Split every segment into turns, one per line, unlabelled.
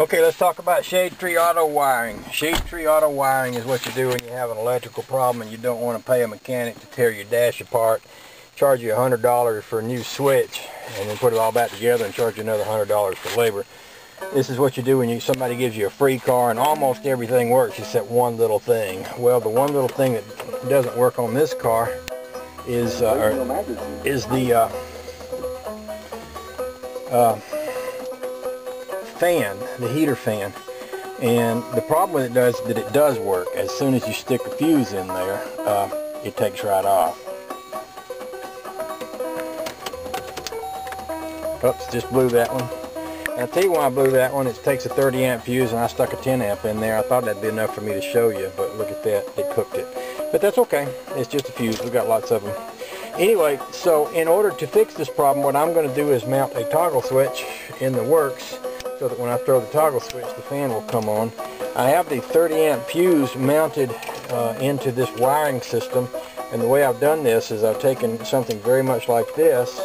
Okay, let's talk about shade tree auto wiring. Shade tree auto wiring is what you do when you have an electrical problem and you don't want to pay a mechanic to tear your dash apart, charge you $100 for a new switch, and then put it all back together and charge you another $100 for labor. This is what you do when somebody gives you a free car and almost everything works except one little thing. Well, the one little thing that doesn't work on this car is the fan, the heater fan. And the problem with it is that it does work. As soon as you stick a fuse in there, it takes right off. Oops, just blew that one. And I'll tell you why I blew that one. It takes a 30 amp fuse and I stuck a 10 amp in there. I thought that'd be enough for me to show you, but look at that, it cooked it. But that's okay, it's just a fuse, we've got lots of them. Anyway, so in order to fix this problem, what I'm going to do is mount a toggle switch in the works so that when I throw the toggle switch, the fan will come on. I have the 30 amp fuse mounted into this wiring system, and the way I've done this is I've taken something very much like this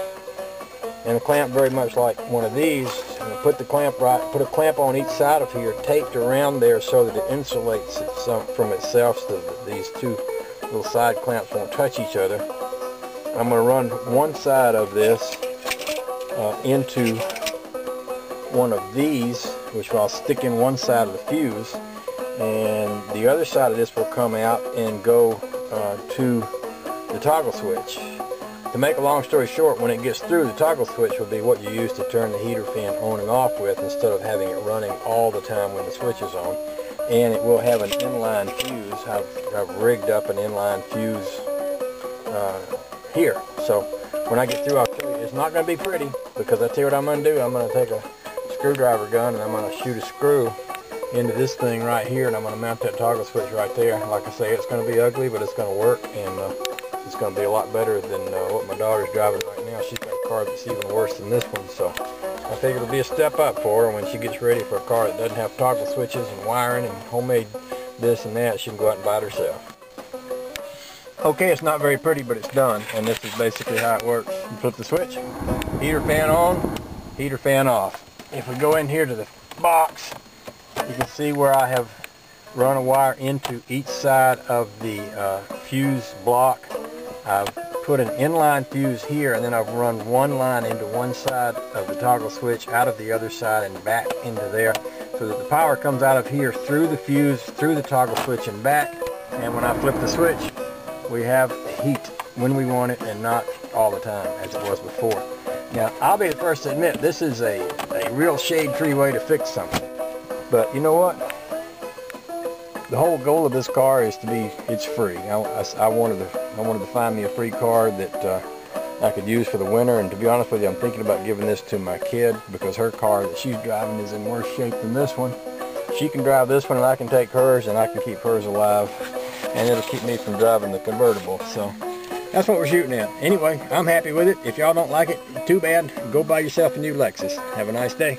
and a clamp very much like one of these, and I put a clamp on each side of here, taped around there so that it insulates it from itself, so that these two little side clamps won't touch each other. I'm going to run one side of this into one of these, which I'll stick in one side of the fuse, and the other side of this will come out and go to the toggle switch. To make a long story short, when it gets through, the toggle switch will be what you use to turn the heater fan on and off with, instead of having it running all the time when the switch is on. And it will have an inline fuse. I've rigged up an inline fuse here. So when I get through, I'll show you. It's not going to be pretty, because I tell you what I'm going to do. I'm going to take a screwdriver gun and I'm going to shoot a screw into this thing right here, and I'm going to mount that toggle switch right there. Like I say, it's going to be ugly, but it's going to work, and it's going to be a lot better than what my daughter's driving right now. She's got a car that's even worse than this one, so I think it'll be a step up for her when she gets ready for a car that doesn't have toggle switches and wiring and homemade this and that. She can go out and buy it herself. Okay, it's not very pretty, but it's done, and this is basically how it works. You flip the switch, heater fan on, heater fan off. If we go in here to the box, you can see where I have run a wire into each side of the fuse block. I've put an inline fuse here, and then I've run one line into one side of the toggle switch, out of the other side, and back into there, so that the power comes out of here through the fuse, through the toggle switch, and back. And when I flip the switch, we have heat when we want it, and not all the time as it was before. Now, I'll be the first to admit, this is a real shade tree way to fix something. But you know what? The whole goal of this car is to be, it's free. I wanted to find me a free car that I could use for the winter, and to be honest with you, I'm thinking about giving this to my kid, because her car that she's driving is in worse shape than this one. She can drive this one and I can take hers, and I can keep hers alive, and it'll keep me from driving the convertible. So that's what we're shooting at. Anyway, I'm happy with it. If y'all don't like it, too bad. Go buy yourself a new Lexus. Have a nice day.